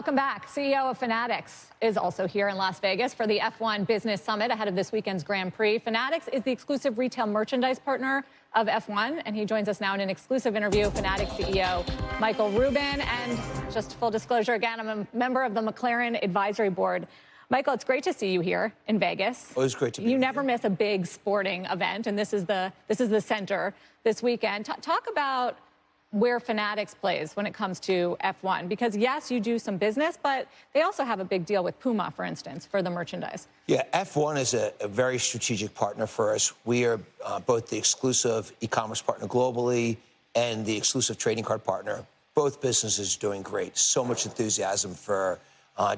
Welcome back. CEO of Fanatics is also here in Las Vegas for the F1 Business Summit ahead of this weekend's Grand Prix. Fanatics is the exclusive retail merchandise partner of F1, and he joins us now in an exclusive interview. Fanatics CEO Michael Rubin, and just full disclosure again, I'm a member of the McLaren Advisory Board. Michael, it's great to see you here in Vegas. Always great to be here. You never miss a big sporting event, and this is the center this weekend. Talk about where Fanatics plays when it comes to F1, because yes, you do some business, but they also have a big deal with Puma, for instance, for the merchandise. Yeah, F1 is a very strategic partner for us. We are both the exclusive e-commerce partner globally and the exclusive trading card partner. Both businesses are doing great. So much enthusiasm for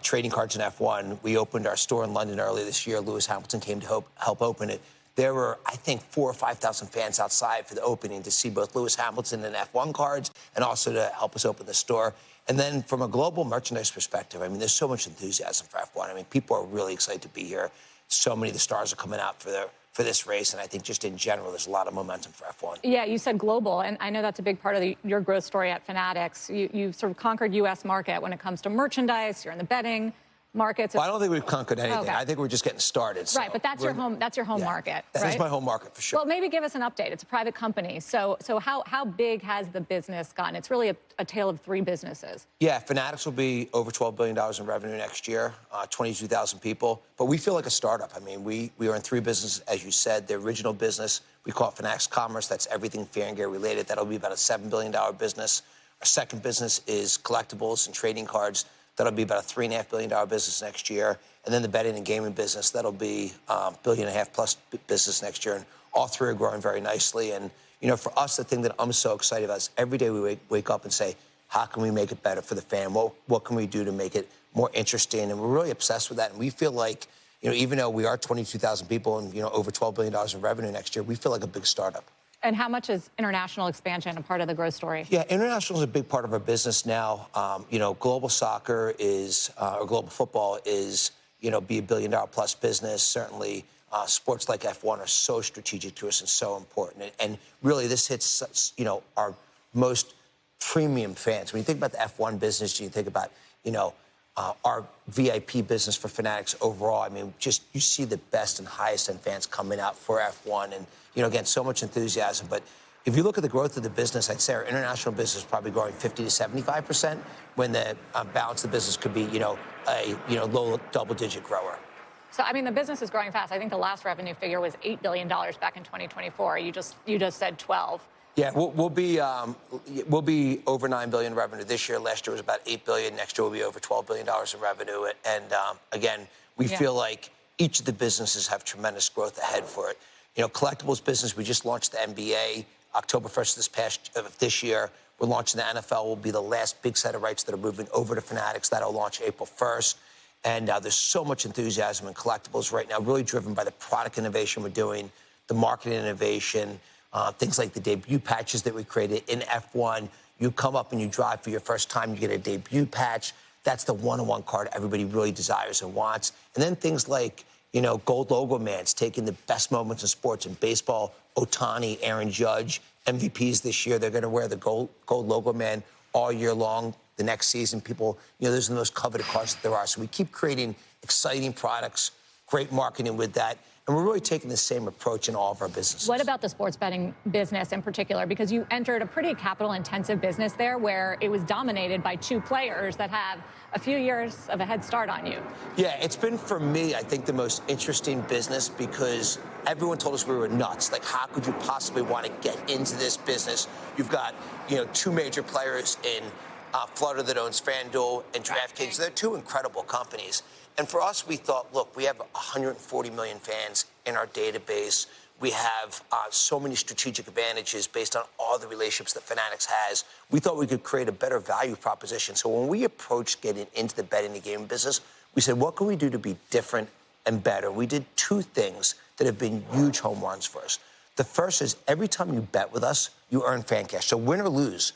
trading cards in F1. We opened our store in London earlier this year. Lewis Hamilton came to help open it. There were, I think, 4,000 or 5,000 fans outside for the opening to see both Lewis Hamilton and F1 cards, and also to help us open the store. And then from a global merchandise perspective, I mean, there's so much enthusiasm for F1. I mean, people are really excited to be here. So many of the stars are coming out for this race, and I think just in general, there's a lot of momentum for F1. Yeah, you said global, and I know that's a big part of your growth story at Fanatics. You've sort of conquered U.S. market when it comes to merchandise. You're in the betting markets. Well, I don't think we've conquered anything. Okay. I think we're just getting started. Right, but that's your home. That's your home market. That is my home market for sure. Well, maybe give us an update. It's a private company, so how big has the business gotten? It's really a tale of three businesses. Yeah, Fanatics will be over $12 billion in revenue next year, 22,000 people. But we feel like a startup. I mean, we are in three businesses, as you said. The original business, we call it Fanatics Commerce. That's everything fair and gear related. That'll be about a $7 billion business. Our second business is collectibles and trading cards. That'll be about a $3.5 billion business next year. And then the betting and gaming business, that'll be $1.5 billion plus business next year. And all three are growing very nicely. And, you know, for us, the thing that I'm so excited about is every day we wake up and say, how can we make it better for the fan? What can we do to make it more interesting? And we're really obsessed with that. And we feel like, you know, even though we are 22,000 people and, you know, over $12 billion in revenue next year, we feel like a big startup. And how much is international expansion a part of the growth story? Yeah, international is a big part of our business now. You know, global soccer is, or global football is, you know, be $1 billion plus business. Certainly, sports like F1 are so strategic to us and so important. And really, this hits, you know, our most premium fans. When you think about the F1 business, you think about, you know, our VIP business for Fanatics overall. I mean, just you see the best and highest end fans coming out for F1, and you know, again, so much enthusiasm. But if you look at the growth of the business, I'd say our international business is probably growing 50 to 75%, when the balance of the business could be, you know, a low double-digit grower. So, I mean, the business is growing fast. I think the last revenue figure was $8 billion back in 2024. You just said 12. Yeah, we'll be over $9 billion in revenue this year. Last year was about $8 billion. Next year will be over $12 billion in revenue. And again, we feel like each of the businesses have tremendous growth ahead for it. You know, collectibles business, we just launched the NBA October 1st this year. We're launching the NFL. Will be the last big set of rights that are moving over to Fanatics. That'll launch April 1st. And there's so much enthusiasm in collectibles right now, really driven by the product innovation we're doing, the marketing innovation. Things like the debut patches that we created in F1. You come up and you drive for your first time, you get a debut patch. That's the one-on-one card everybody really desires and wants. And then things like, you know, gold logo mans, taking the best moments in sports and baseball. Ohtani, Aaron Judge, MVPs this year. They're going to wear the gold logo man all year long. The next season, people, you know, those are the most coveted cards that there are. So we keep creating exciting products, great marketing with that. And we're really taking the same approach in all of our businesses. What about the sports betting business in particular? Because you entered a pretty capital-intensive business there where it was dominated by two players that have a few years of a head start on you. Yeah, it's been, for me, I think, the most interesting business because everyone told us we were nuts. Like, how could you possibly want to get into this business? You've got, you know, two major players in Flutter that owns FanDuel and DraftKings. They're two incredible companies. And for us, we thought, look, we have 140 million fans in our database. We have so many strategic advantages based on all the relationships that Fanatics has. We thought we could create a better value proposition. So when we approached getting into the betting and gaming business, we said, what can we do to be different and better? We did two things that have been huge home runs for us. The first is every time you bet with us, you earn fan cash. So win or lose,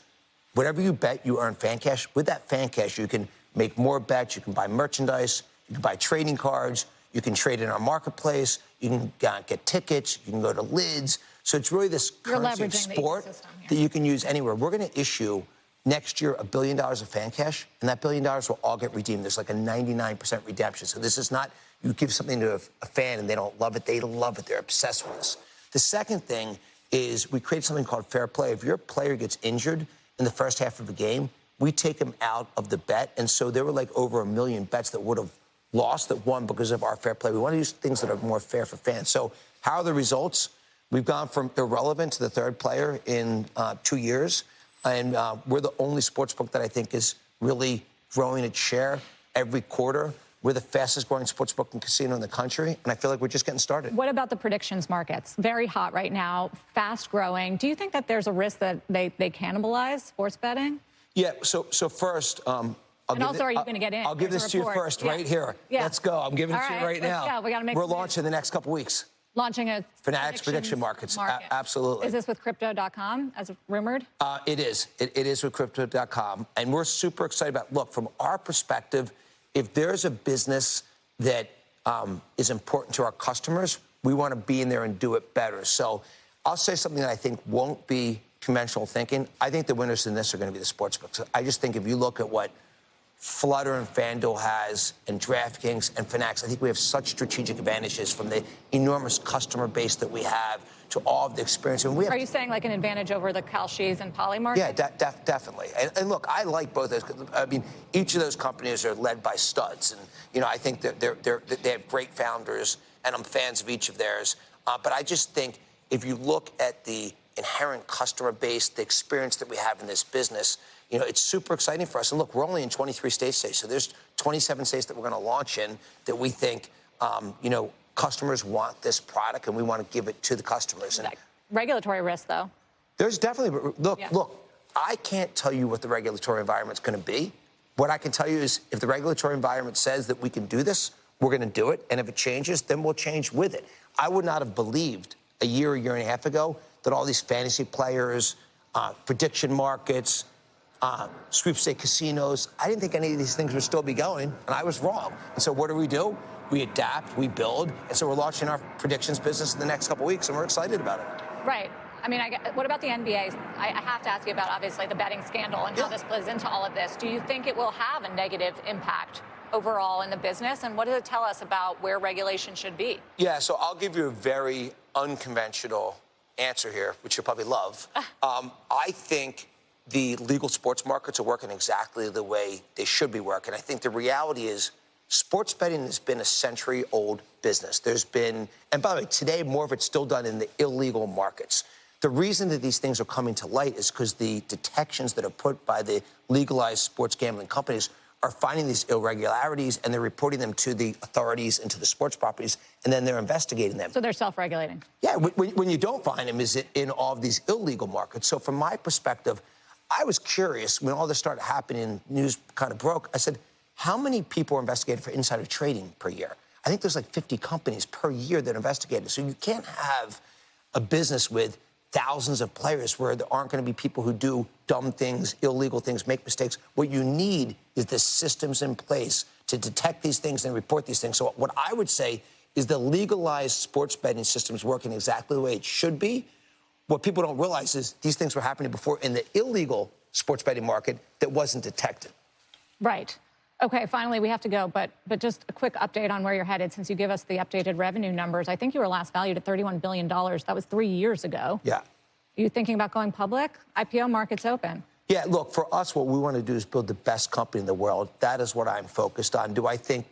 whatever you bet, you earn fan cash. With that fan cash, you can make more bets, you can buy merchandise, you can buy trading cards, you can trade in our marketplace, you can get tickets, you can go to lids. So it's really this currency of sport that you can use anywhere. We're going to issue next year $1 billion of fan cash, and that $1 billion will all get redeemed. There's like a 99% redemption. So this is not you give something to a fan and they don't love it. They love it. They're obsessed with this. The second thing is we create something called fair play. If your player gets injured in the first half of a game, we take them out of the bet. And so there were like over 1 million bets that would have lost that won because of our fair play. We want to use things that are more fair for fans. So how are the results? We've gone from irrelevant to the third player in 2 years. And we're the only sportsbook that I think is really growing its share every quarter. We're the fastest growing sportsbook and casino in the country, and I feel like we're just getting started. What about the predictions markets? Very hot right now, fast growing. Do you think that there's a risk that they cannibalize sports betting? Yeah, so first, are you going to get in? I'll give this to you first, right here. Yeah. Let's go. I'm giving it to you right now. Let's go. We got to make. We're launching the next couple weeks. Launching a Fanatics prediction markets. Absolutely. Is this with Crypto.com, as rumored? It is. It is with Crypto.com, and we're super excited about. Look, from our perspective, if there's a business that is important to our customers, we want to be in there and do it better. So I'll say something that I think won't be conventional thinking. I think the winners in this are going to be the sportsbooks. I just think if you look at what Flutter and FanDuel has, and DraftKings and Fanatics, I think we have such strategic advantages from the enormous customer base that we have to all of the experience. And are you saying like an advantage over the Kalshis and Polymarket? Yeah, definitely. And look, I like both those. I mean, each of those companies are led by studs, and you know, I think that they have great founders, and I'm fans of each of theirs. But I just think if you look at the inherent customer base, the experience that we have in this business, you know, it's super exciting for us. And look, we're only in 23 states today, so there's 27 states that we're going to launch in that we think, you know, customers want this product, and we want to give it to the customers. And regulatory risk, though. There's definitely look. I can't tell you what the regulatory environment's going to be. What I can tell you is, if the regulatory environment says that we can do this, we're going to do it. And if it changes, then we'll change with it. I would not have believed a year and a half ago that all these fantasy players, prediction markets, sweepstakes casinos, I didn't think any of these things would still be going, and I was wrong. And so what do? We adapt, we build, and so we're launching our predictions business in the next couple of weeks, and we're excited about it. Right. I mean, what about the NBA? I have to ask you about, obviously, the betting scandal and how this plays into all of this. Do you think it will have a negative impact overall in the business, and what does it tell us about where regulation should be? Yeah, so I'll give you a very unconventional answer here, which you'll probably love. I think the legal sports markets are working exactly the way they should be working. I think the reality is sports betting has been a century-old business. There's been, and by the way, today more of it's still done in the illegal markets. The reason that these things are coming to light is because the detections that are put by the legalized sports gambling companies are finding these irregularities, and they're reporting them to the authorities and to the sports properties, and then they're investigating them. So they're self-regulating? Yeah, when you don't find them, is it in all of these illegal markets? So from my perspective, I was curious when all this started happening, news kind of broke. I said, how many people are investigated for insider trading per year? I think there's like 50 companies per year that are investigated. So you can't have a business with thousands of players where there aren't going to be people who do dumb things, illegal things, make mistakes. What you need is the systems in place to detect these things and report these things. So what I would say is the legalized sports betting system is working exactly the way it should be. What people don't realize is these things were happening before in the illegal sports betting market that wasn't detected. Right. Okay, finally, we have to go, but just a quick update on where you're headed since you give us the updated revenue numbers. I think you were last valued at $31 billion. That was 3 years ago. Yeah. Are you thinking about going public? IPO market's open. Yeah, look, for us, what we want to do is build the best company in the world. That is what I'm focused on. Do I think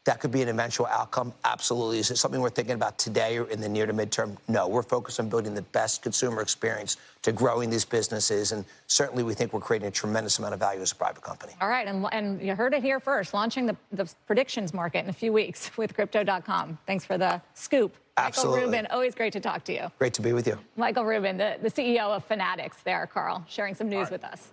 that could be an eventual outcome? Absolutely. Is it something we're thinking about today or in the near to midterm? No, we're focused on building the best consumer experience to growing these businesses, and certainly we think we're creating a tremendous amount of value as a private company. All right, and you heard it here first, launching the predictions market in a few weeks with Crypto.com. Thanks for the scoop. Absolutely. Michael Rubin, always great to talk to you. Great to be with you. Michael Rubin, the CEO of Fanatics there, Carl, sharing some news with us.